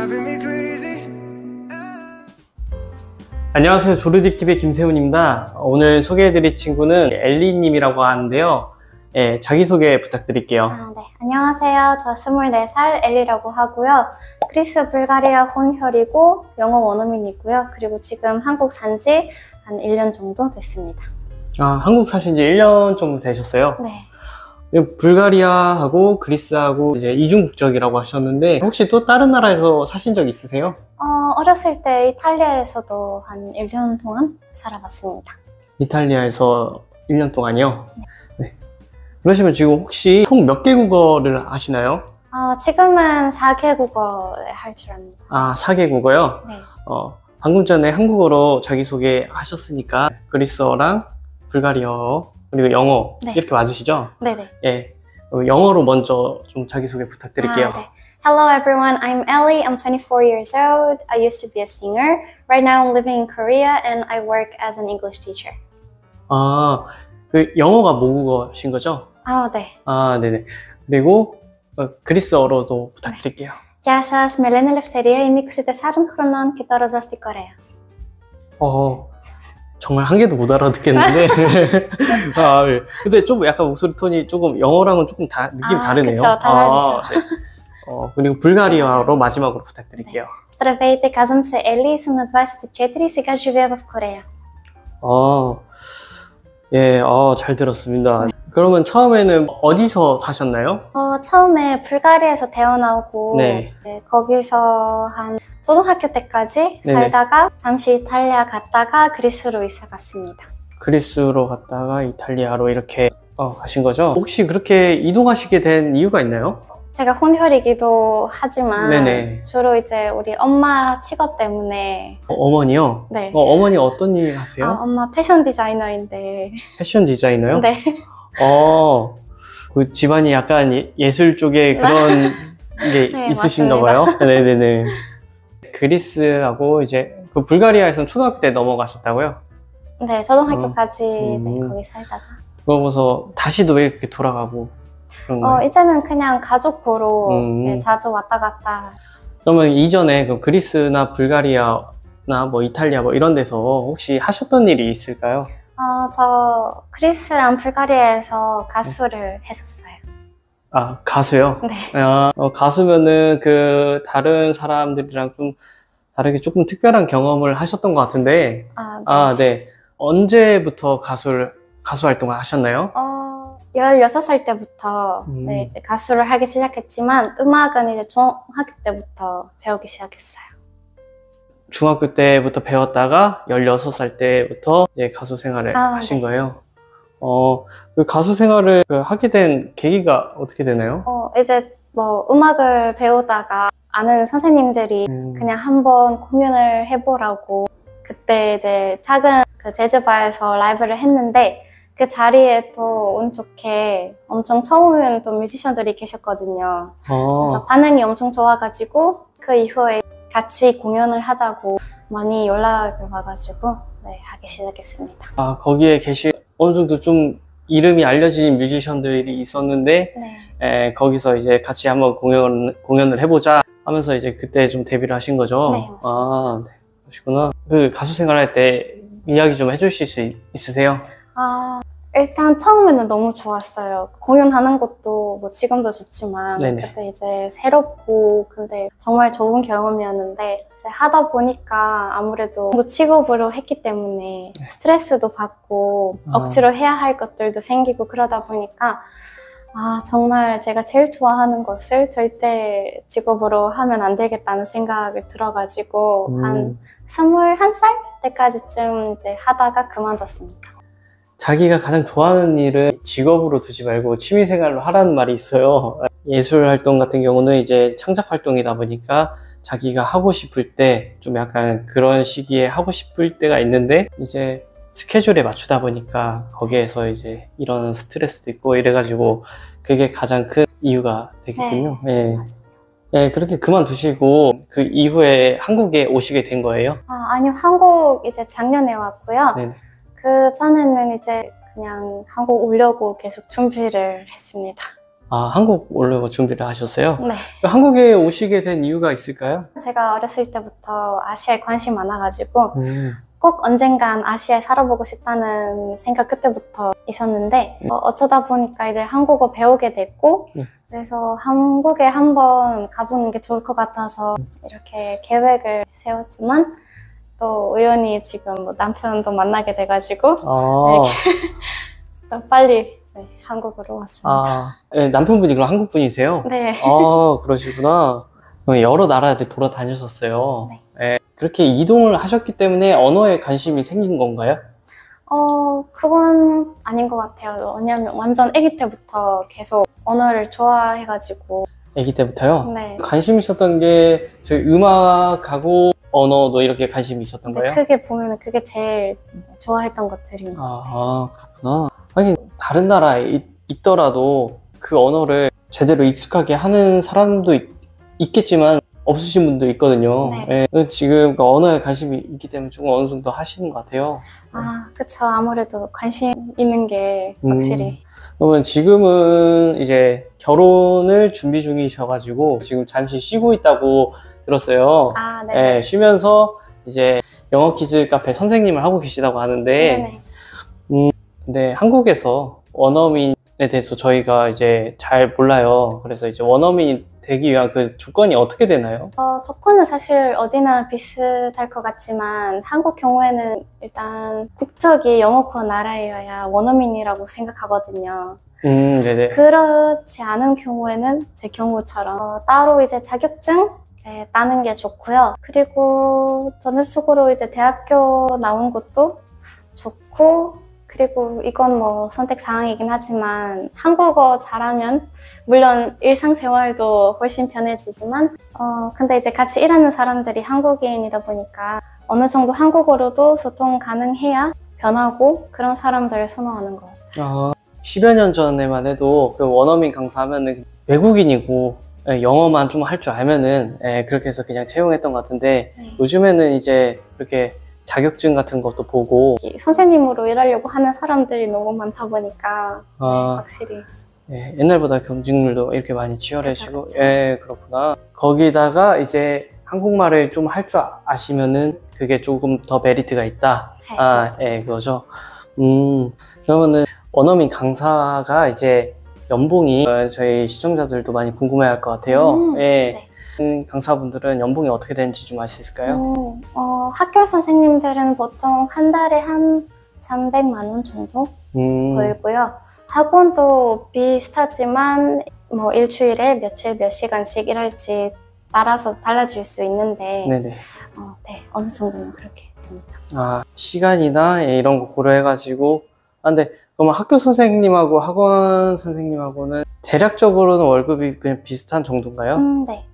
driving me crazy. 안녕하세요. 조르디킵의 김세훈입니다. 오늘 소개해드릴 친구는 엘리님이라고 하는데요. 자기소개 부탁드릴게요. 네. 안녕하세요. 저 24살 엘리라고 하고요. 그리스, 불가리아 혼혈이고 영어 원어민이고요. 그리고 지금 한국 산지 한 1년 정도 됐습니다. 아, 한국 사신 지 1년 정도 되셨어요? 네. 불가리아하고 그리스하고 이제 이중 국적이라고 하셨는데 혹시 또 다른 나라에서 사신 적 있으세요? 어렸을 때 이탈리아에서도 한 1년 동안 살아봤습니다. 이탈리아에서 1년 동안이요? 네. 그러시면 지금 혹시 총 몇 개 국어를 아시나요? 지금은 4개 국어 할 줄 압니다. 아, 4개 국어요? 네. 방금 전에 한국어로 자기소개 하셨으니까 그리스어랑 불가리아어 그리고 영어 네. 이렇게 맞으시죠? 네네. 예. 영어로 먼저 좀 자기소개 부탁드릴게요. 네. Hello everyone, I'm Ellie. I'm 24 years old. I used to be a singer. Right now I'm living in Korea and I work as an English teacher. 아, 그 영어가 모국어신 거죠? 네. 아, 네네. 그리고 그리스어로도 부탁드릴게요. Γεια σας, με λένε Ελευθερία, είμαι 24 χρονών και τώρα ζω στη Κορέα. 정말 한 개도 못 알아듣겠는데. 아, 네. 근데 좀 약간 목소리 톤이 조금 영어랑은 조금 느낌 다르네요. 그쵸, 달라지죠. 네. 그리고 불가리아로 마지막으로 부탁드릴게요. Здравейте, казвам се Ели, съм на 24 и сега живея в Корея. 예, 잘 들었습니다. 그러면 처음에는 어디서 사셨나요? 처음에 불가리아에서 태어나고 네. 거기서 한 초등학교 때까지 네네. 살다가 잠시 이탈리아 갔다가 그리스로 이사 갔습니다. 그리스로 갔다가 이탈리아로 이렇게 가신 거죠? 혹시 그렇게 이동하시게 된 이유가 있나요? 제가 혼혈이기도 하지만 네네. 주로 이제 우리 엄마 직업 때문에 어머니요? 네. 어머니 어떤 일 하세요? 엄마 패션 디자이너인데 패션 디자이너요? 네. 그 집안이 약간 예술 쪽에 그런 게 네, 있으신가 맞습니다. 봐요? 네네네. 그리스하고 이제 그 불가리아에서는 초등학교 때 넘어가셨다고요? 네, 초등학교까지 네, 거기 살다가 그러고서 다시도 왜 이렇게 돌아가고 그런 거예요? 이제는 그냥 가족 보러 네, 자주 왔다 갔다. 그러면 이전에 그 그리스나 불가리아나 뭐 이탈리아 뭐 이런 데서 혹시 하셨던 일이 있을까요? 저 그리스랑 불가리아에서 가수를 했었어요. 아, 가수요? 네. 가수면은 그 다른 사람들이랑 좀 다르게 조금 특별한 경험을 하셨던 것 같은데 네. 네. 언제부터 가수 활동을 하셨나요? 16살 때부터 네, 이제 가수를 하기 시작했지만 음악은 이제 중학교 때부터 배우기 시작했어요. 중학교 때부터 배웠다가 16살 때부터 이제 가수 생활을 하신 네. 거예요? 그 가수 생활을 하게 된 계기가 어떻게 되나요? 이제 뭐 음악을 배우다가 아는 선생님들이 그냥 한번 공연을 해보라고 그때 이제 작은 그 재즈바에서 라이브를 했는데 그 자리에 또 운 좋게 엄청 처음 또 뮤지션들이 계셨거든요. 그래서 반응이 엄청 좋아가지고 그 이후에 같이 공연을 하자고 많이 연락을 와가지고 네, 하기 시작했습니다. 거기에 어느 정도 좀 이름이 알려진 뮤지션들이 있었는데 네. 거기서 이제 같이 한번 공연을 해보자 하면서 이제 그때 좀 데뷔를 하신 거죠? 네, 맞습니다. 네. 그러시구나. 그 가수 생활할 때 이야기 좀 해주실 수 있으세요? 일단 처음에는 너무 좋았어요. 공연하는 것도 뭐 지금도 좋지만 네네. 그때 이제 새롭고 근데 정말 좋은 경험이었는데 이제 하다 보니까 아무래도 직업으로 했기 때문에 스트레스도 받고 억지로 해야 할 것들도 생기고 그러다 보니까 정말 제가 제일 좋아하는 것을 절대 직업으로 하면 안 되겠다는 생각이 들어가지고 한 21살 때까지쯤 이제 하다가 그만뒀습니다. 자기가 가장 좋아하는 일은 직업으로 두지 말고 취미생활로 하라는 말이 있어요. 예술 활동 같은 경우는 이제 창작 활동이다 보니까 자기가 하고 싶을 때 좀 약간 그런 시기에 하고 싶을 때가 있는데 이제 스케줄에 맞추다 보니까 거기에서 이제 이런 스트레스도 있고 이래가지고 그게 가장 큰 이유가 되겠군요. 네. 네, 그렇게 그만두시고 그 이후에 한국에 오시게 된 거예요? 아니요, 한국 이제 작년에 왔고요. 네네. 그 전에는 이제 그냥 한국 오려고 계속 준비를 했습니다. 아, 한국 오려고 준비를 하셨어요? 네. 한국에 오시게 된 이유가 있을까요? 제가 어렸을 때부터 아시아에 관심이 많아가지고 꼭 언젠간 아시아에 살아보고 싶다는 생각 그때부터 있었는데 어쩌다 보니까 이제 한국어 배우게 됐고 그래서 한국에 한번 가보는 게 좋을 것 같아서 이렇게 계획을 세웠지만 또 우연히 지금 뭐 남편도 만나게 돼가지고 네, 빨리 네, 한국으로 왔습니다. 아, 네, 남편분이 그럼 한국 분이세요? 네. 아, 그러시구나. 여러 나라를 돌아다녔었어요. 네. 네, 그렇게 이동을 하셨기 때문에 언어에 관심이 생긴 건가요? 그건 아닌 것 같아요. 왜냐면 완전 아기 때부터 계속 언어를 좋아해가지고. 아기 때부터요? 네. 관심 있었던 게 저희 음악하고 언어도 이렇게 관심이 있었던 근데 거예요? 크게 보면 그게 제일 좋아했던 것들인 것 같아요. 아, 그렇구나. 하긴 다른 나라에 있더라도 그 언어를 제대로 익숙하게 하는 사람도 있겠지만 없으신 분도 있거든요. 네. 네, 지금 그 언어에 관심이 있기 때문에 조금 어느 정도 하시는 것 같아요. 아, 그쵸. 아무래도 관심 있는 게 확실히. 그러면 지금은 이제 결혼을 준비 중이셔가지고 지금 잠시 쉬고 있다고 들었어요. 아, 네. 네, 쉬면서 이제 영어 퀴즈 카페 선생님을 하고 계시다고 하는데, 네네. 근데 한국에서 원어민에 대해서 저희가 이제 잘 몰라요. 그래서 이제 원어민이 되기 위한 그 조건이 어떻게 되나요? 조건은 사실 어디나 비슷할 것 같지만 한국 경우에는 일단 국적이 영어권 나라여야 원어민이라고 생각하거든요. 네네. 그렇지 않은 경우에는 제 경우처럼 따로 이제 자격증 따는 게 좋고요. 그리고 전체적으로 이제 대학교 나온 것도 좋고, 그리고 이건 뭐 선택 사항이긴 하지만 한국어 잘하면 물론 일상생활도 훨씬 편해지지만 근데 이제 같이 일하는 사람들이 한국인이다 보니까 어느 정도 한국어로도 소통 가능해야 변하고 그런 사람들을 선호하는 것 같아요. 10여 년 전에만 해도 그 원어민 강사하면은 외국인이고 영어만 좀 할 줄 알면은 그렇게 해서 그냥 채용했던 것 같은데 네. 요즘에는 이제 그렇게 자격증 같은 것도 보고 선생님으로 일하려고 하는 사람들이 너무 많다 보니까 확실히 옛날보다 경쟁률도 이렇게 많이 치열해지고 그쵸. 그렇구나. 거기다가 이제 한국말을 좀 할 줄 아시면은 그게 조금 더 메리트가 있다. 그거죠. 그러면은 원어민 강사가 이제 연봉이 저희 시청자들도 많이 궁금해할 것 같아요. 네. 강사분들은 연봉이 어떻게 되는지 좀 알 수 있을까요? 학교 선생님들은 보통 한 달에 한 300만 원 정도 벌고요. 학원도 비슷하지만 뭐 일주일에 며칠 몇 시간씩 일할지 따라서 달라질 수 있는데 네네. 네, 어느 정도는 그렇게 됩니다. 시간이나 이런 거 고려해가지고 근데 그러면 학교 선생님하고 학원 선생님하고는 대략적으로는 월급이 그냥 비슷한 정도인가요? 네.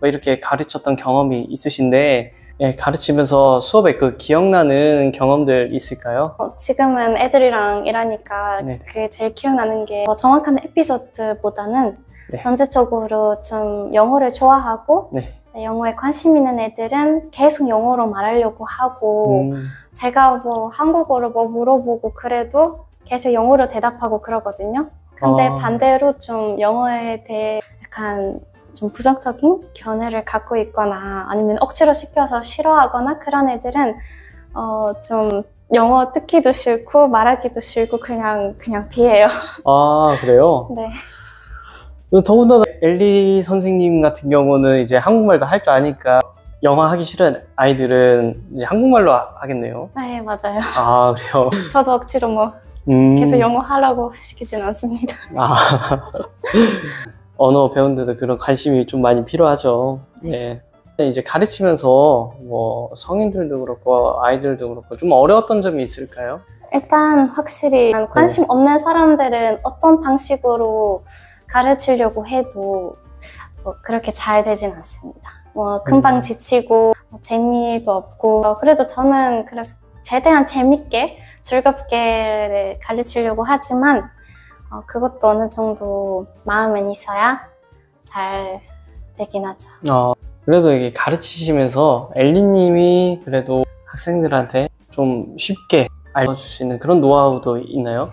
이렇게 가르쳤던 경험이 있으신데 가르치면서 수업에 그 기억나는 경험들 있을까요? 지금은 애들이랑 일하니까 네네. 그게 제일 기억나는 게 정확한 에피소드보다는 네. 전체적으로 좀 영어를 좋아하고 네. 영어에 관심 있는 애들은 계속 영어로 말하려고 하고 제가 뭐 한국어로 뭐 물어보고 그래도 계속 영어로 대답하고 그러거든요. 근데 반대로 좀 영어에 대해 약간 좀 부정적인 견해를 갖고 있거나 아니면 억지로 시켜서 싫어하거나 그런 애들은 좀 영어 듣기도 싫고 말하기도 싫고 그냥 피해요. 그래요? 네. 더군다나 엘리 선생님 같은 경우는 이제 한국말도 할 줄 아니까 영어 하기 싫은 아이들은 이제 한국말로 하겠네요. 네, 맞아요. 그래요? 저도 억지로 뭐 계속 영어 하라고 시키진 않습니다. 언어 배우는데도 그런 관심이 좀 많이 필요하죠. 네. 이제 가르치면서 뭐 성인들도 그렇고 아이들도 그렇고 좀 어려웠던 점이 있을까요? 일단 확실히 관심 없는 사람들은 어떤 방식으로 가르치려고 해도 뭐 그렇게 잘 되진 않습니다. 뭐 금방 지치고 재미도 없고 그래도 저는 그래서 최대한 재밌게 즐겁게 가르치려고 하지만 그것도 어느 정도 마음은 있어야 잘 되긴 하죠. 그래도 이게 가르치시면서 엘리님이 그래도 학생들한테 좀 쉽게 알려줄 수 있는 그런 노하우도 있나요?